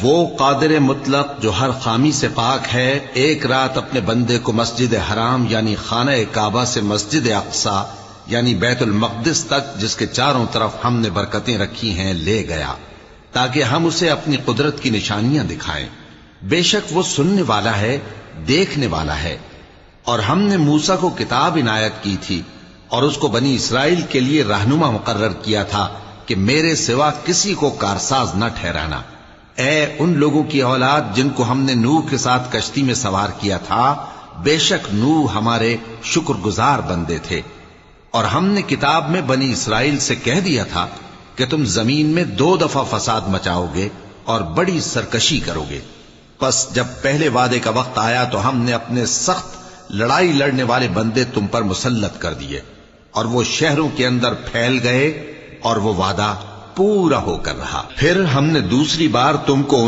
وہ قادر مطلق جو ہر خامی سے پاک ہے، ایک رات اپنے بندے کو مسجد حرام یعنی خانہ کعبہ سے مسجد اقصی یعنی بیت المقدس تک، جس کے چاروں طرف ہم نے برکتیں رکھی ہیں، لے گیا تاکہ ہم اسے اپنی قدرت کی نشانیاں دکھائیں۔ بے شک وہ سننے والا ہے، دیکھنے والا ہے۔ اور ہم نے موسیٰ کو کتاب عنایت کی تھی اور اس کو بنی اسرائیل کے لیے رہنما مقرر کیا تھا کہ میرے سوا کسی کو کارساز نہ ٹھہرانا۔ اے ان لوگوں کی اولاد جن کو ہم نے نوح کے ساتھ کشتی میں سوار کیا تھا، بے شک نوح ہمارے شکر گزار بندے تھے۔ اور ہم نے کتاب میں بنی اسرائیل سے کہہ دیا تھا کہ تم زمین میں 2 دفعہ فساد مچاؤ گے اور بڑی سرکشی کرو گے۔ پس جب پہلے وعدے کا وقت آیا تو ہم نے اپنے سخت لڑائی لڑنے والے بندے تم پر مسلط کر دیے، اور وہ شہروں کے اندر پھیل گئے، اور وہ وعدہ پورا ہو کر رہا۔ پھر ہم نے دوسری بار تم کو